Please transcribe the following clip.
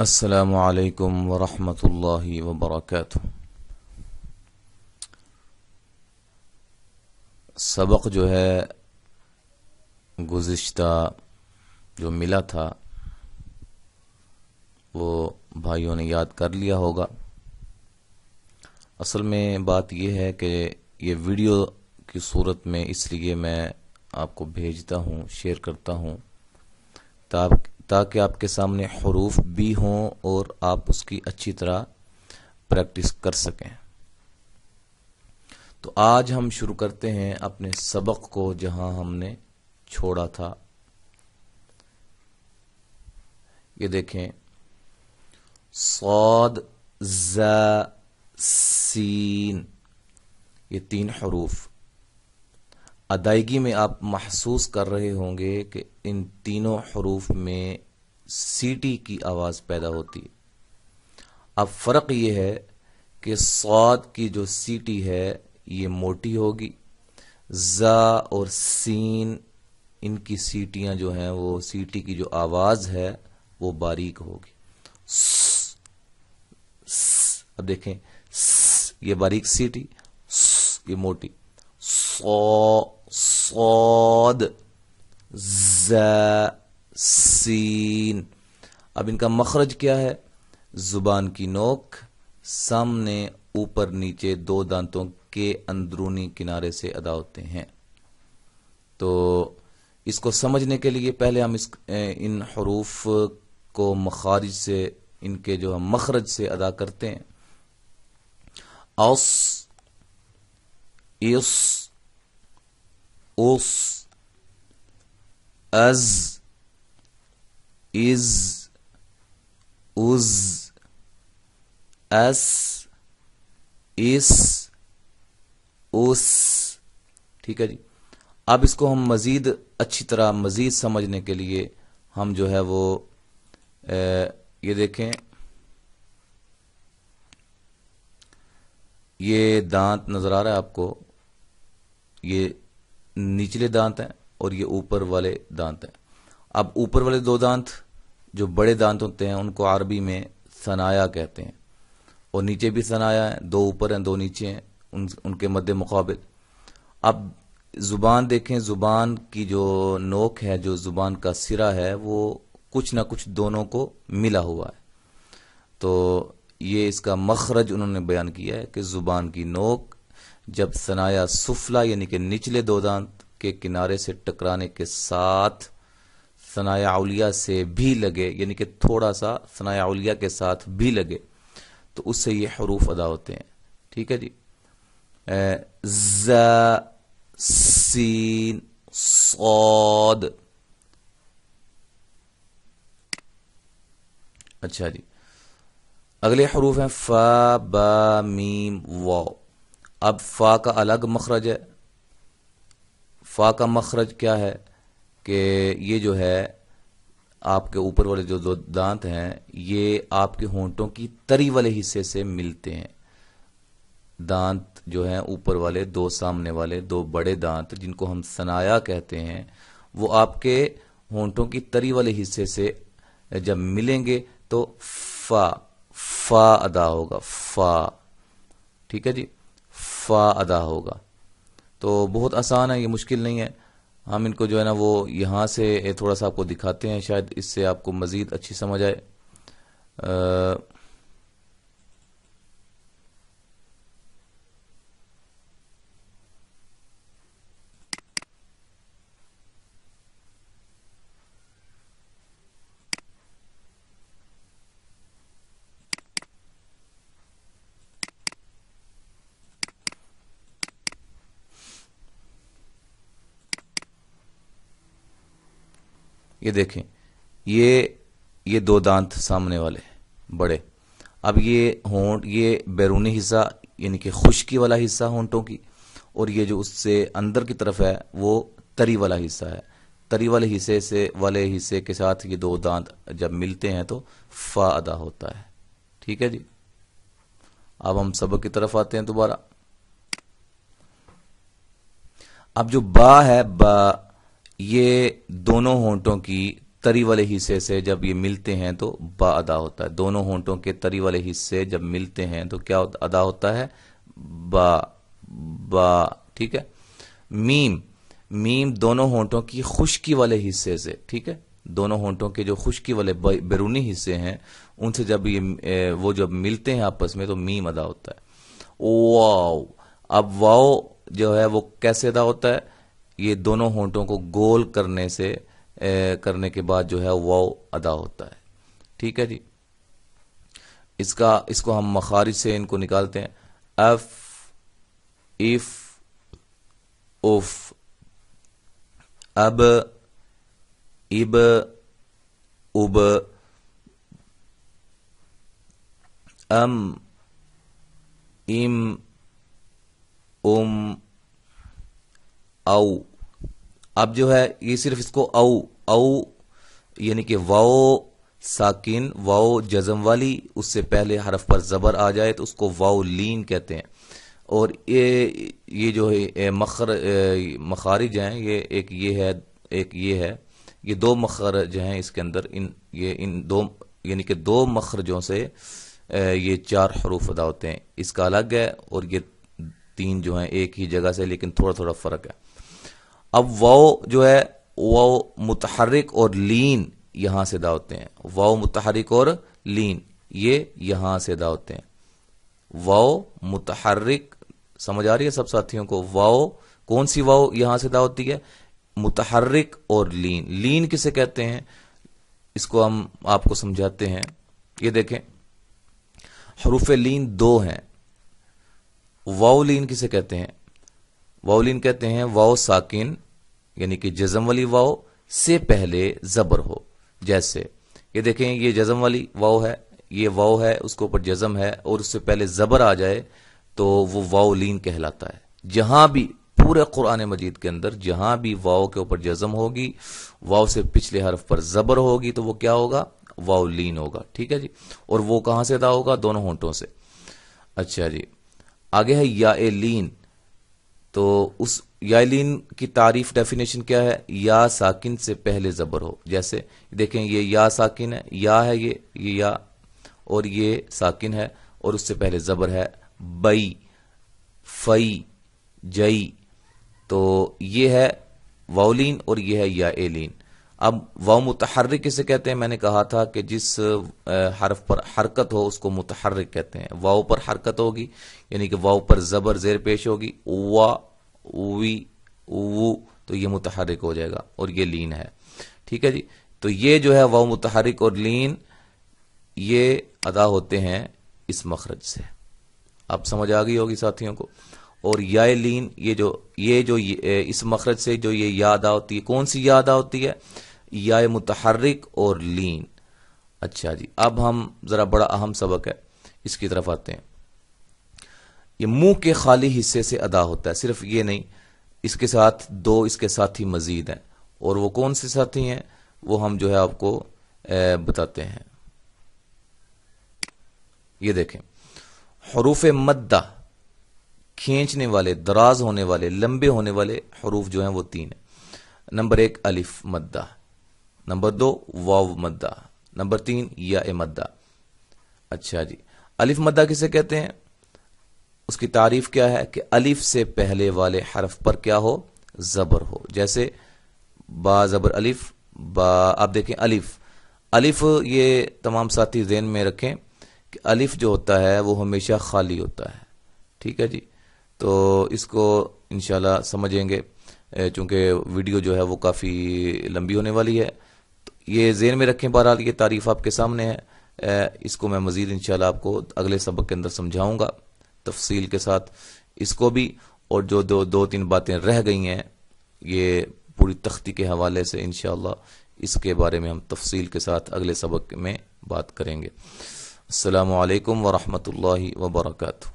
السلام علیکم ورحمۃ اللہ وبرکاتہ۔ سبق جو ہے گزشتہ جو ملا تھا وہ بھائیوں نے یاد کر لیا ہوگا۔ اصل میں بات یہ ہے کہ یہ ویڈیو کی صورت میں اس لیے میں آپ کو بھیجتا ہوں، شیئر کرتا ہوں تاکہ آپ کے سامنے حروف بھی ہوں اور آپ اس کی اچھی طرح پریکٹس کر سکیں۔ تو آج ہم شروع کرتے ہیں اپنے سبق کو جہاں ہم نے چھوڑا تھا۔ یہ دیکھیں، صاد، ز، سین، یہ تین حروف ادائیگی میں آپ محسوس کر رہے ہوں گے کہ ان تینوں حروف میں سیٹی کی آواز پیدا ہوتی ہے۔ اب فرق یہ ہے کہ صاد کی جو سیٹی ہے یہ موٹی ہوگی، زا اور سین ان کی سیٹیاں جو ہیں وہ سیٹی کی جو آواز ہے وہ باریک ہوگی۔ اب دیکھیں، یہ باریک سیٹی، یہ موٹی، صاد، ز، سین۔ اب ان کا مخرج کیا ہے؟ زبان کی نوک سامنے، اوپر نیچے دو دانتوں کے اندرونی کنارے سے ادا ہوتے ہیں۔ تو اس کو سمجھنے کے لیے پہلے ہم ان حروف کو مخارج سے، ان کے جو ہم مخرج سے ادا کرتے ہیں۔ اوس، اس، اوس، از، از، از، اس، اس، اس۔ ٹھیک ہے جی۔ اب اس کو ہم مزید اچھی طرح مزید سمجھنے کے لیے ہم جو ہے وہ یہ دیکھیں، یہ دانت نظر آ رہا ہے آپ کو، یہ نچلے دانت ہیں اور یہ اوپر والے دانت ہیں۔ اب اوپر والے دو دانت جو بڑے دانت ہوتے ہیں ان کو عربی میں ثنایا کہتے ہیں، اور نیچے بھی ثنایا ہیں، دو اوپر ہیں دو نیچے ہیں ان کے مد مقابل۔ اب زبان دیکھیں، زبان کی جو نوک ہے، جو زبان کا سرا ہے، وہ کچھ نہ کچھ دونوں کو ملا ہوا ہے۔ تو یہ اس کا مخرج انہوں نے بیان کیا ہے کہ زبان کی نوک جب ثنایا سفلا یعنی کہ نچلے دو دانت کے کنارے سے ٹکرانے کے ساتھ ثنایا علیا سے بھی لگے، یعنی کہ تھوڑا سا ثنایا علیا کے ساتھ بھی لگے، تو اس سے یہ حروف ادا ہوتے ہیں۔ ٹھیک ہے جی۔ ز، سین، صاد۔ اچھا جی، اگلے حروف ہیں فا، با، میم، واو۔ اب فا کا الگ مخرج ہے۔ فا کا مخرج کیا ہے کہ یہ جو ہے آپ کے اوپر والے جو دو دانت ہیں یہ آپ کے ہونٹوں کی تری والے حصے سے ملتے ہیں۔ دانت جو ہیں اوپر والے دو، سامنے والے دو بڑے دانت جن کو ہم ثنایا کہتے ہیں، وہ آپ کے ہونٹوں کی تری والے حصے سے جب ملیں گے تو فا ادا ہوگا، فا۔ ٹھیک ہے جی، فا ادا ہوگا۔ تو بہت آسان ہے، یہ مشکل نہیں ہے۔ ہم ان کو جو ہے نا وہ یہاں سے تھوڑا سا آپ کو دکھاتے ہیں، شاید اس سے آپ کو مزید اچھی سمجھ آئے۔ یہ دیکھیں، یہ دو دانت سامنے والے بڑے۔ اب یہ ہونٹ، یہ بیرونی حصہ یعنی کہ خشکی والا حصہ ہونٹوں کی، اور یہ جو اس سے اندر کی طرف ہے وہ تری والا حصہ ہے۔ تری والے حصے کے ساتھ یہ دو دانت جب ملتے ہیں تو فا ادا ہوتا ہے۔ ٹھیک ہے جی۔ اب ہم سبق کی طرف آتے ہیں دوبارہ۔ اب جو با ہے، با، یہ دونوں ہونٹوں کی تری والے حصے سے جب یہ ملتے ہیں تو با ادا ہوتا ہے. دونوں ہونٹوں کے تری والے حصے جب ملتے ہیں تو کیا ادا ہوتا ہے؟ با. با. ٹھیک ہے. میم. میم دونوں ہونٹوں کی خشکی والے حصے سے. ٹھیک ہے. دونوں ہونٹوں کے جو خشکی والے بیرونی حصے ہیں ان سے جب یہ وہ جب ملتے ہیں آپس میں تو میم ادا ہوتا ہے. واو. اب واو جو ہے وہ کیسے ادا ہوتا ہے؟ یہ دونوں ہونٹوں کو گول کرنے کے بعد جو ہے واو ادا ہوتا ہے. ٹھیک ہے جی. اس کو ہم مخارج سے ان کو نکالتے ہیں. اف، اف، اف، اب، اب، اب، ام، ام، ام، او. اب جو ہے یہ صرف اس کو او یعنی کہ واو ساکن، واو جزم والی، اس سے پہلے حرف پر زبر آ جائے تو اس کو واو لین کہتے ہیں. اور یہ جو ہے مخارج ہیں، یہ ایک یہ ہے، ایک یہ ہے. یہ دو مخرج ہیں اس کے اندر. ان دو یعنی کہ دو مخرجوں سے یہ 4 حروف ادا ہوتے ہیں. اس کا الگ ہے اور یہ 3 جو ہیں ایک ہی جگہ سے لیکن تھوڑا تھوڑا فرق ہے. اب واو جو ہے واو متحرک اور لین یہاں سے ادا ہوتے ہیں. واو متحرک اور لین یہ یہاں سے ادا ہوتے ہیں. واو متحرک، سمجھ آ رہی ہے سب ساتھیوں کو؟ واو کون سی واو یہاں سے ادا ہوتی ہے؟ متحرک اور لین. لین کسے کہتے ہیں اس کو ہم آپ کو سمجھاتے ہیں. یہ دیکھیں حروف لین 2 ہیں. واو لین کسے کہتے ہیں؟ واو لین کہتے ہیں واو ساکن یعنی کہ جزم والی واو سے پہلے زبر ہو. جیسے یہ دیکھیں یہ جزم والی واو ہے، یہ واو ہے اس کے اوپر جزم ہے اور اس سے پہلے زبر آ جائے تو وہ واو لین کہلاتا ہے. جہاں بھی پورے قرآن مجید کے اندر جہاں بھی واو کے اوپر جزم ہوگی، واو سے پچھلے حرف پر زبر ہوگی تو وہ کیا ہوگا؟ واو لین ہوگا. ٹھیک ہے جی. اور وہ کہاں سے ادا ہوگا؟ دونوں ہونٹوں سے. اچھا جی. آگے ہے یا لین. تو اس یا لین کی تعریف ڈیفینیشن کیا ہے؟ یا ساکن سے پہلے زبر ہو. جیسے دیکھیں یہ یا ساکن ہے، یا ہے یہ یا، اور یہ ساکن ہے اور اس سے پہلے زبر ہے. بئی، فئی، جئی. تو یہ ہے واو لین اور یہ ہے یا لین. اب واو متحرک کسے کہتے ہیں؟ میں نے کہا تھا کہ جس حرف پر حرکت ہو اس کو متحرک کہتے ہیں. واو پر حرکت ہوگی یعنی کہ واو پر زبر زیر پیش ہوگی، وا، وی، وو، تو یہ متحرک ہو جائے گا اور یہ لین ہے. ٹھیک ہے جی. تو یہ جو ہے واو متحرک اور لین یہ ادا ہوتے ہیں اس مخرج سے. اب سمجھ آ گئی ہوگی ساتھیوں کو. اور یا لین یہ جو اس مخرج سے جو یہ یا ادا ہوتی ہے، کون سی یا ادا ہوتی ہے؟ یا متحرک اور لین. اچھا جی. اب ہم ذرا بڑا اہم سبق ہے اس کی طرف آتے ہیں. یہ منہ کے خالی حصے سے ادا ہوتا ہے. صرف یہ نہیں، اس کے ساتھ 2 اس کے ساتھی مزید ہیں. اور وہ کون سے ساتھی ہیں وہ ہم جو ہے آپ کو بتاتے ہیں. یہ دیکھیں حروف مدہ، کھینچنے والے، دراز ہونے والے، لمبے ہونے والے حروف جو ہیں وہ 3 ہیں. نمبر 1 الف مدہ، نمبر 2 واو مدہ، نمبر 3 یا مدہ. اچھا جی. الف مدہ کسے کہتے ہیں؟ اس کی تعریف کیا ہے کہ الف سے پہلے والے حرف پر کیا ہو؟ زبر ہو. جیسے با زبر الف، با. آپ دیکھیں الف یہ تمام ساتھی ذہن میں رکھیں کہ الف جو ہوتا ہے وہ ہمیشہ خالی ہوتا ہے. ٹھیک ہے جی. تو اس کو انشاءاللہ سمجھیں گے چونکہ ویڈیو جو ہے وہ کافی لمبی ہونے والی ہے. یہ ذہن میں رکھیں. بہرحال یہ تعریف آپ کے سامنے ہے. اس کو میں مزید انشاءاللہ آپ کو اگلے سبق کے اندر سمجھاؤں گا تفصیل کے ساتھ اس کو بھی. اور جو 2-3 باتیں رہ گئی ہیں یہ پوری تختی کے حوالے سے انشاءاللہ اس کے بارے میں ہم تفصیل کے ساتھ اگلے سبق میں بات کریں گے. السلام علیکم ورحمۃ اللہ وبرکاتہ.